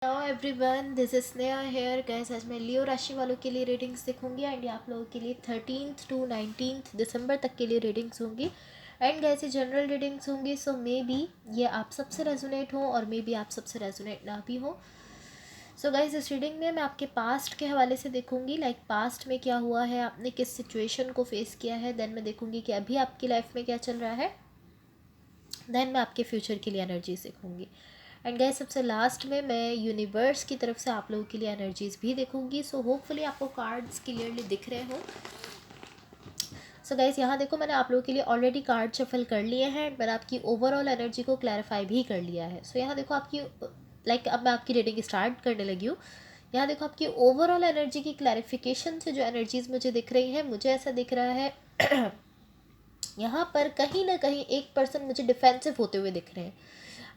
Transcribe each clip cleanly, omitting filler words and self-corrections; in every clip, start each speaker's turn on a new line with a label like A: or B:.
A: Hello everyone, this is Sneha hair guys. आज मैं लियो राशि वालों के लिए रीडिंग्स दिखूंगी एंड ये आप लोगों के लिए 13th टू 19th दिसंबर तक के लिए रीडिंग्स होंगी। एंड गाइस ये जनरल रीडिंग्स होंगी, सो मे बी ये आप सबसे रेजोनेट हो और मे बी आप सबसे रेजोनेट ना भी हो। सो गाइस इस रीडिंग में मैं आपके पास्ट के हवाले से देखूंगी, लाइक पास्ट में क्या हुआ है, आपने किस सिचुएशन को फेस किया है। देन मैं देखूंगी कि अभी आपकी लाइफ में क्या चल रहा है। देन मैं आपके फ्यूचर के लिए एनर्जी सीखूंगी। एंड गाइस सबसे लास्ट में मैं यूनिवर्स की तरफ से आप लोगों के लिए एनर्जीज भी देखूंगी। सो होपफुली आपको कार्ड्स क्लियरली दिख रहे हो। सो गाइस यहाँ देखो, मैंने आप लोगों के लिए ऑलरेडी कार्ड शफल कर लिए हैं। मैंने आपकी ओवरऑल एनर्जी को क्लैरिफाई भी कर लिया है। सो यहाँ देखो आपकी अब मैं आपकी रीडिंग स्टार्ट करने लगी हूँ। यहाँ देखो आपकी ओवरऑल एनर्जी की क्लैरिफिकेशन से जो एनर्जीज मुझे दिख रही हैं, मुझे ऐसा दिख रहा है यहाँ पर कहीं ना कहीं एक पर्सन मुझे डिफेंसिव होते हुए दिख रहे हैं।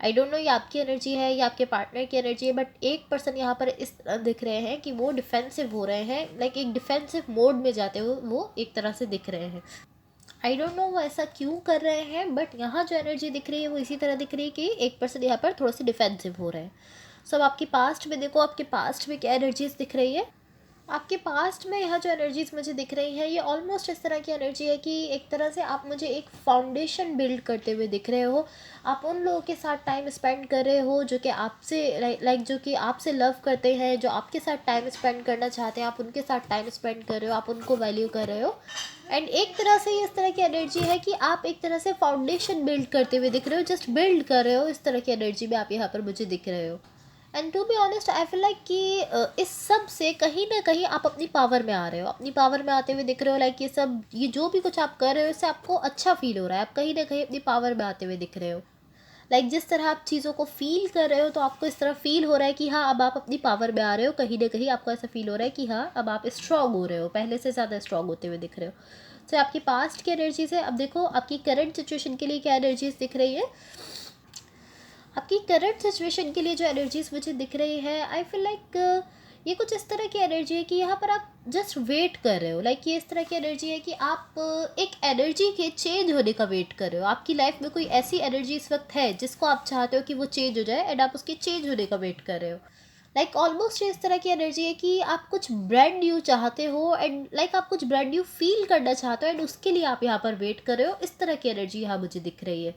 A: आई डोंट नो ये आपकी एनर्जी है या आपके पार्टनर की एनर्जी है, बट एक पर्सन यहाँ पर इस तरह दिख रहे हैं कि वो डिफेंसिव हो रहे हैं, लाइक एक डिफेंसिव मोड में जाते हुए वो एक तरह से दिख रहे हैं। आई डोंट नो वो ऐसा क्यों कर रहे हैं, बट यहाँ जो एनर्जी दिख रही है वो इसी तरह दिख रही है कि एक पर्सन यहाँ पर थोड़ा सा डिफेंसिव हो रहे हैं। सो अब आपकी पास्ट में देखो, आपके पास्ट में क्या एनर्जीज दिख रही है। आपके पास्ट में यहाँ जो एनर्जीज मुझे दिख रही है ये ऑलमोस्ट इस तरह की एनर्जी है कि एक तरह से आप मुझे एक फाउंडेशन बिल्ड करते हुए दिख रहे हो। आप उन लोगों के साथ टाइम स्पेंड कर रहे हो जो कि आपसे लाइक जो कि आपसे लव करते हैं, जो आपके साथ टाइम स्पेंड करना चाहते हैं, आप उनके साथ टाइम स्पेंड कर रहे हो, आप उनको वैल्यू कर रहे हो। एंड एक तरह से ये इस तरह की एनर्जी है कि आप एक तरह से फाउंडेशन बिल्ड करते हुए दिख रहे हो, जस्ट बिल्ड कर रहे हो। इस तरह की एनर्जी में आप यहाँ पर मुझे दिख रहे हो। And to be honest I feel like कि इस सब से कहीं ना कहीं आप अपनी पावर में आ रहे हो, अपनी पावर में आते हुए दिख रहे हो। लाइक ये जो भी कुछ आप कर रहे हो इससे आपको अच्छा फील हो रहा है, आप कहीं ना कहीं अपनी पावर में आते हुए दिख रहे हो। लाइक जिस तरह आप चीज़ों को फील कर रहे हो तो आपको इस तरह फील हो रहा है कि हाँ अब आप अपनी पावर में आ रहे हो। कहीं ना कहीं आपको ऐसा फील हो रहा है कि हाँ अब आप स्ट्रांग हो रहे हो, पहले से ज़्यादा स्ट्रांग होते हुए दिख रहे हो। तो आपकी पास्ट की एनर्जीज है। अब देखो आपकी करंट सिचुएशन के लिए क्या एनर्जीज दिख रही है। आपकी करंट सिचुएशन के लिए जो एनर्जीज मुझे दिख रही है, आई फील लाइक ये कुछ इस तरह की एनर्जी है कि यहाँ पर आप जस्ट वेट कर रहे हो। लाइक ये इस तरह की एनर्जी है कि आप एक एनर्जी के चेंज होने का वेट कर रहे हो। आपकी लाइफ में कोई ऐसी एनर्जी इस वक्त है जिसको आप चाहते हो कि वो चेंज हो जाए एंड आप उसके चेंज होने का वेट कर रहे हो। लाइक ऑलमोस्ट इस तरह की एनर्जी है कि आप कुछ ब्रांड न्यू चाहते हो एंड लाइक आप कुछ ब्रांड न्यू फील करना चाहते हो एंड उसके लिए आप यहाँ पर वेट कर रहे हो। इस तरह की एनर्जी यहाँ मुझे दिख रही है।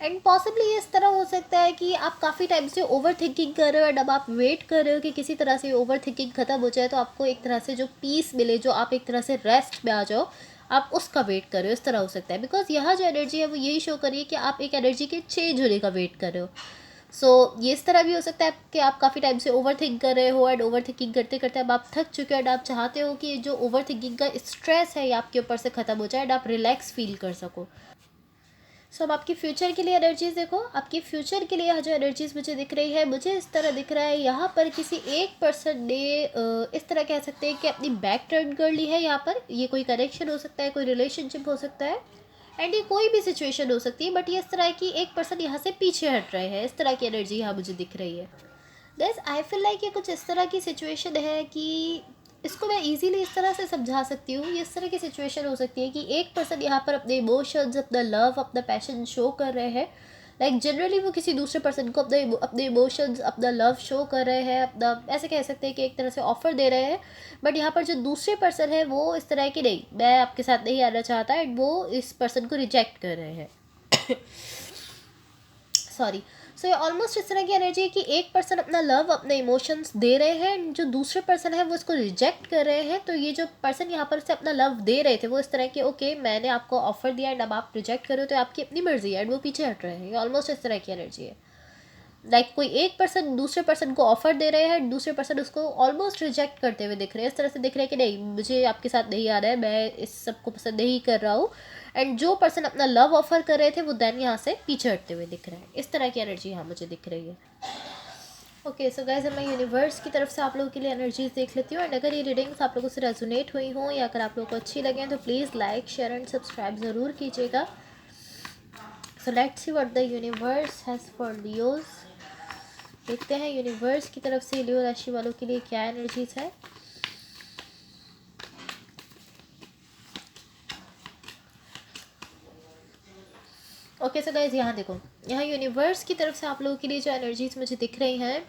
A: एंड पॉसिबली इस तरह हो सकता है कि आप काफ़ी टाइम से ओवर थिंकिंग कर रहे हो एंड अब आप वेट कर रहे हो कि किसी तरह से ओवर थिंकिंग ख़त्म हो जाए तो आपको एक तरह से जो पीस मिले, जो आप एक तरह से रेस्ट में आ जाओ, आप उसका वेट कर रहे हो। इस तरह हो सकता है बिकॉज यहाँ जो एनर्जी है वो यही शो करिए कि आप एक एनर्जी के चेंज होने का वेट कर रहे हो। ये इस तरह भी हो सकता है कि आप काफ़ी टाइम से ओवर थिंक कर रहे हो एंड ओवर थिंकिंग करते करते अब आप थक चुके हो एंड आप चाहते हो कि जो ओवर थिंकिंग का स्ट्रेस है ये आपके ऊपर से ख़त्म हो जाए एंड आप रिलैक्स फील कर सको। अब आपकी फ्यूचर के लिए एनर्जीज देखो। आपकी फ्यूचर के लिए यहाँ जो एनर्जीज मुझे दिख रही है, मुझे इस तरह दिख रहा है यहाँ पर किसी एक पर्सन ने इस तरह कह सकते हैं कि अपनी बैक टर्न कर ली है। यहाँ पर ये कोई कनेक्शन हो सकता है, कोई रिलेशनशिप हो सकता है एंड ये कोई भी सिचुएशन हो सकती है, बट ये इस तरह है कि एक पर्सन यहाँ से पीछे हट रहे हैं। इस तरह की एनर्जी यहाँ मुझे दिख रही है। गैस आई फील लाइक ये कुछ इस तरह की सिचुएशन है कि इसको मैं इजीली इस तरह से समझा सकती हूँ। ये इस तरह की सिचुएशन हो सकती है कि एक पर्सन यहाँ पर अपने इमोशंस, अपना लव, अपना पैशन शो कर रहे हैं। लाइक जनरली वो किसी दूसरे पर्सन को अपने इमोशंस, अपना लव शो कर रहे हैं, अपना ऐसे कह सकते हैं कि एक तरह से ऑफर दे रहे हैं। बट यहाँ पर जो दूसरे पर्सन है वो इस तरह है कि नहीं, मैं आपके साथ नहीं आना चाहता एंड वो इस पर्सन को रिजेक्ट कर रहे हैं। सॉरी। ये ऑलमोस्ट इस तरह की एनर्जी है कि एक पर्सन अपना लव, अपने इमोशंस दे रहे हैं, जो दूसरे पर्सन है वो इसको रिजेक्ट कर रहे हैं। तो ये जो पर्सन यहाँ पर से अपना लव दे रहे थे वो इस तरह के ओके मैंने आपको ऑफर दिया एंड अब आप रिजेक्ट करो तो आपकी अपनी मर्जी है एंड वो पीछे हट रहे हैं। ये ऑलमोस्ट इस तरह की एनर्जी है। कोई एक पर्सन दूसरे पर्सन को ऑफर दे रहे हैं, दूसरे पर्सन उसको ऑलमोस्ट रिजेक्ट करते हुए दिख रहे हैं। इस तरह से दिख रहे हैं कि नहीं, मुझे आपके साथ नहीं आ रहा है, मैं इस सब को पसंद नहीं कर रहा हूँ। एंड जो पर्सन अपना लव ऑफर कर रहे थे वो देन यहाँ से पीछे हटते हुए दिख रहे हैं। इस तरह की एनर्जी यहाँ मुझे दिख रही है। ओके सो गाइस, अब मैं यूनिवर्स की तरफ से आप लोगों के लिए एनर्जीज देख लेती हूँ एंड अगर ये रीडिंग्स आप लोगों से रेजोनेट हुई हों या अगर आप लोगों को अच्छी लगे तो please like, share and subscribe ज़रूर कीजिएगा। So let's see what the universe has for Leos. देखते हैं यूनिवर्स की तरफ से लियो राशि वालों के लिए क्या एनर्जीज है। ओके सो गाइज यहाँ देखो, यहाँ यूनिवर्स की तरफ से आप लोगों के लिए जो एनर्जीज मुझे दिख रही हैं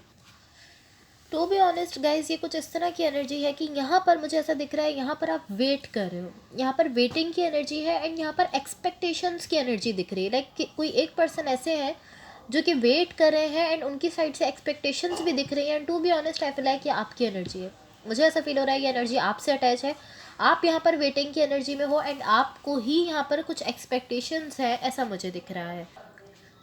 A: टू बी ऑनेस्ट गाइज, ये कुछ इस तरह की एनर्जी है कि यहाँ पर मुझे ऐसा दिख रहा है, यहाँ पर आप वेट कर रहे हो, यहाँ पर वेटिंग की एनर्जी है एंड यहाँ पर एक्सपेक्टेशंस की एनर्जी दिख रही है। लाइक कोई एक पर्सन ऐसे हैं जो कि वेट कर रहे हैं एंड उनकी साइड से एक्सपेक्टेशंस भी दिख रही हैं। And to be honest I feel like ये आपकी एनर्जी है। मुझे ऐसा फील हो रहा है ये एनर्जी आपसे अटैच है। आप यहाँ पर वेटिंग की एनर्जी में हो एंड आपको ही यहाँ पर कुछ एक्सपेक्टेशंस है, ऐसा मुझे दिख रहा है।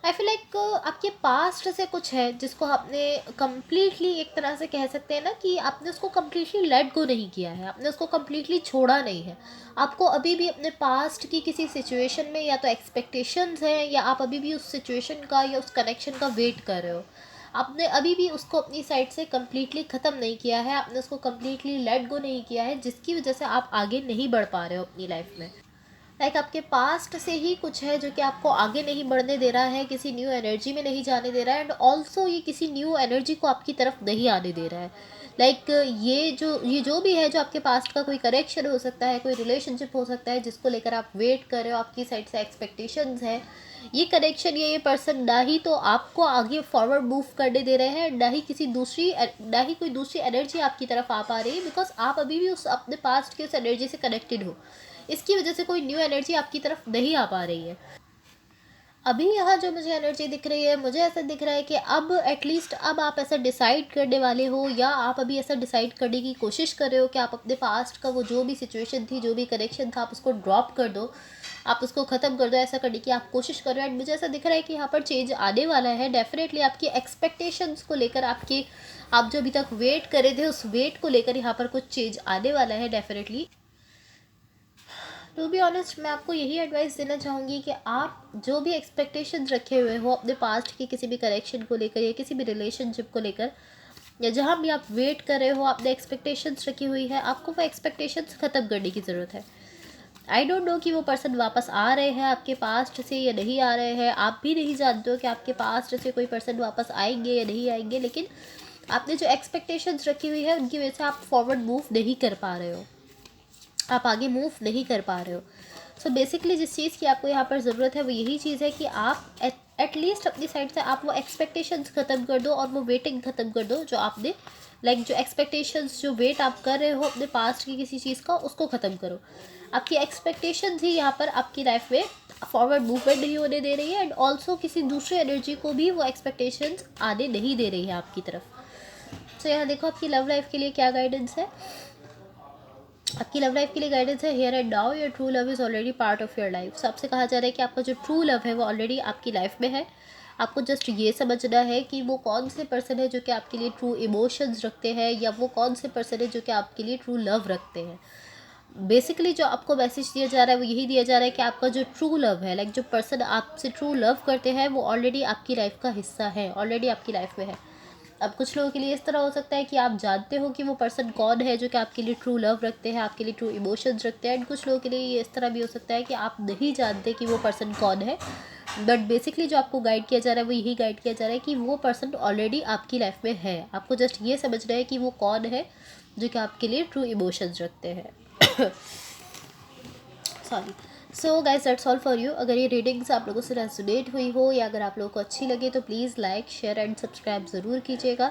A: आई फील लाइक आपके पास्ट से कुछ है जिसको आपने कम्प्लीटली, एक तरह से कह सकते हैं ना कि आपने उसको कम्प्लीटली लेट गो नहीं किया है, आपने उसको कम्प्लीटली छोड़ा नहीं है। आपको अभी भी अपने पास्ट की किसी सिचुएशन में या तो एक्सपेक्टेशंस हैं, या आप अभी भी उस सिचुएशन का या उस कनेक्शन का वेट कर रहे हो। आपने अभी भी उसको अपनी साइड से कम्प्लीटली ख़त्म नहीं किया है, आपने उसको कम्प्लीटली लेट गो नहीं किया है, जिसकी वजह से आप आगे नहीं बढ़ पा रहे हो अपनी लाइफ में। लाइक आपके पास्ट से ही कुछ है जो कि आपको आगे नहीं बढ़ने दे रहा है, किसी न्यू एनर्जी में नहीं जाने दे रहा है एंड ऑल्सो ये किसी न्यू एनर्जी को आपकी तरफ नहीं आने दे रहा है। लाइक ये जो भी है, जो आपके पास्ट का कोई करेक्शन हो सकता है, कोई रिलेशनशिप हो सकता है जिसको लेकर आप वेट कर रहे हो, आपकी साइड से एक्सपेक्टेशंस है, ये कनेक्शन या ये पर्सन ना ही तो आपको आगे फॉरवर्ड मूव करने दे रहे हैं, ना ही कोई दूसरी एनर्जी आपकी तरफ आ पा रही है, बिकॉज आप अभी भी उस अपने पास्ट की उस एनर्जी से कनेक्टेड हो। इसकी वजह से कोई न्यू एनर्जी आपकी तरफ नहीं आ पा रही है। अभी यहाँ जो मुझे एनर्जी दिख रही है, मुझे ऐसा दिख रहा है कि अब एटलीस्ट अब आप ऐसा डिसाइड करने वाले हो, या आप अभी ऐसा डिसाइड करने की कोशिश कर रहे हो कि आप अपने पास्ट का वो जो भी सिचुएशन थी, जो भी कनेक्शन था, आप उसको ड्रॉप कर दो, आप उसको ख़त्म कर दो। ऐसा करने की आप कोशिश कर रहे हो एंड मुझे ऐसा दिख रहा है कि यहाँ पर चेंज आने वाला है डेफिनेटली। आपकी एक्सपेक्टेशंस को लेकर, आप जो अभी तक वेट कर रहे थे उस वेट को लेकर यहाँ पर कुछ चेंज आने वाला है डेफिनेटली। टू बी ऑनेस्ट मैं आपको यही एडवाइस देना चाहूँगी कि आप जो भी एक्सपेक्टेशंस रखे हुए हो अपने पास्ट के किसी भी करेक्शन को लेकर या किसी भी रिलेशनशिप को लेकर, या जहाँ भी आप वेट कर रहे हो, आपने एक्सपेक्टेशंस रखी हुई है, आपको वो एक्सपेक्टेशंस ख़त्म करने की ज़रूरत है। आई डोंट नो कि वो पर्सन वापस आ रहे हैं आपके पास्ट से या नहीं आ रहे हैं, आप भी नहीं जानते हो कि आपके पास्ट से कोई पर्सन वापस आएंगे या नहीं आएंगे, लेकिन आपने जो एक्सपेक्टेशंस रखी हुई है उनकी वजह से आप फॉरवर्ड मूव नहीं कर पा रहे हो, आप आगे मूव नहीं कर पा रहे हो। सो बेसिकली जिस चीज़ की आपको यहाँ पर ज़रूरत है वो यही चीज़ है कि आप एटलीस्ट अपनी साइड से आप वो एक्सपेक्टेशंस ख़त्म कर दो और वो वेटिंग ख़त्म कर दो जो आपने, जो एक्सपेक्टेशंस, जो वेट आप कर रहे हो अपने पास्ट की किसी चीज़ का, उसको ख़त्म करो। आपकी एक्सपेक्टेशंस ही यहाँ पर आपकी लाइफ में फॉरवर्ड मूवमेंट नहीं होने दे रही है एंड ऑल्सो किसी दूसरे एनर्जी को भी वो एक्सपेक्टेशंस आने नहीं दे रही है आपकी तरफ। सो यहाँ देखो आपकी लव लाइफ के लिए क्या गाइडेंस है। आपकी लव लाइफ के लिए गाइडेंस है, here and now your true love is already part of your life. So आपसे कहा जा रहा है कि आपका जो ट्रू लव है वो ऑलरेडी आपकी लाइफ में है। आपको जस्ट ये समझना है कि वो कौन से पर्सन है जो कि आपके लिए ट्रू इमोशंस रखते हैं, या वो कौन से पर्सन है जो कि आपके लिए ट्रू लव रखते हैं। बेसिकली जो आपको मैसेज दिया जा रहा है वो यही दिया जा रहा है कि आपका जो ट्रू लव है, जो पर्सन आपसे ट्रू लव करते हैं, वो ऑलरेडी आपकी लाइफ का हिस्सा है, ऑलरेडी आपकी लाइफ में है। अब कुछ लोगों के लिए इस तरह हो सकता है कि आप जानते हो कि वो पर्सन कौन है जो कि आपके लिए ट्रू लव रखते हैं, आपके लिए ट्रू इमोशंस रखते हैं, एंड कुछ लोगों के लिए ये इस तरह भी हो सकता है कि आप नहीं जानते कि वो पर्सन कौन है, बट बेसिकली जो आपको गाइड किया जा रहा है वो यही गाइड किया जा रहा है कि वो पर्सन ऑलरेडी आपकी लाइफ में है। आपको जस्ट ये समझना है कि वो कौन है जो कि आपके लिए ट्रू इमोशंस रखते हैं। Sorry. So guys that's all for you. अगर ये रीडिंग्स आप लोगों से रेजोनेट हुई हो या अगर आप लोगों को अच्छी लगे तो please like, share and subscribe ज़रूर कीजिएगा।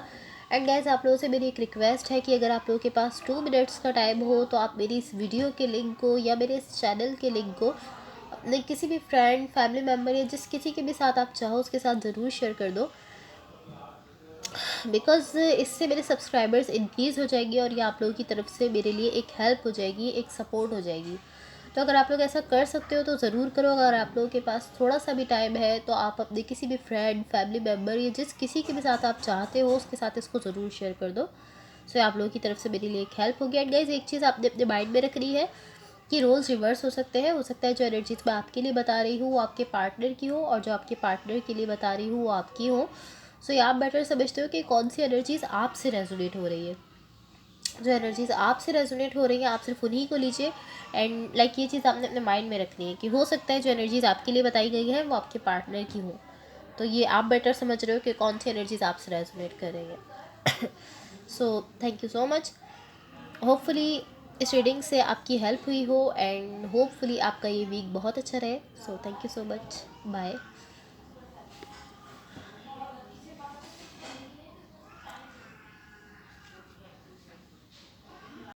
A: एंड गाइस आप लोगों से मेरी एक रिक्वेस्ट है कि अगर आप लोगों के पास 2 मिनट्स का टाइम हो तो आप मेरी इस वीडियो के लिंक को या मेरे इस चैनल के लिंक को अपने किसी भी फ्रेंड, फैमिली मेम्बर या जिस किसी के भी साथ आप चाहो उसके साथ ज़रूर शेयर कर दो, बिकॉज़ इससे मेरे सब्सक्राइबर्स इंक्रीज़ हो जाएंगे और ये आप लोगों की तरफ से मेरे लिए एक हेल्प हो जाएगी, एक सपोर्ट हो जाएगी। तो अगर आप लोग ऐसा कर सकते हो तो ज़रूर करो। अगर आप लोगों के पास थोड़ा सा भी टाइम है तो आप अपने किसी भी फ्रेंड, फैमिली मेम्बर या जिस किसी के भी साथ आप चाहते हो उसके साथ इसको ज़रूर शेयर कर दो। सो आप लोगों की तरफ से मेरे लिए एक हेल्प होगी। एंड गाइस एक चीज़ आपने अपने माइंड में रखनी है कि रोल्स रिवर्स हो सकते हैं। हो सकता है जो एनर्जीज मैं आपके लिए बता रही हूँ वो आपके पार्टनर की हो, और जो आपके पार्टनर के लिए बता रही हूँ वो आपकी हो। सो ये आप बेटर समझते हो कि कौन सी एनर्जीज आपसे रेजोनेट हो रही है। जो एनर्जीज आपसे रेजोनेट हो रही हैं आप सिर्फ उन्हीं को लीजिए। एंड ये चीज़ आपने अपने माइंड में रखनी है कि हो सकता है जो एनर्जीज आपके लिए बताई गई है वो आपके पार्टनर की हो। तो ये आप बेटर समझ रहे हो कि कौन सी एनर्जीज आपसे रेजोनेट कर रही है। सो thank you so much. Hopefully इस रीडिंग से आपकी हेल्प हुई हो एंड होपफुली आपका ये वीक बहुत अच्छा रहे। So thank you so much. Bye.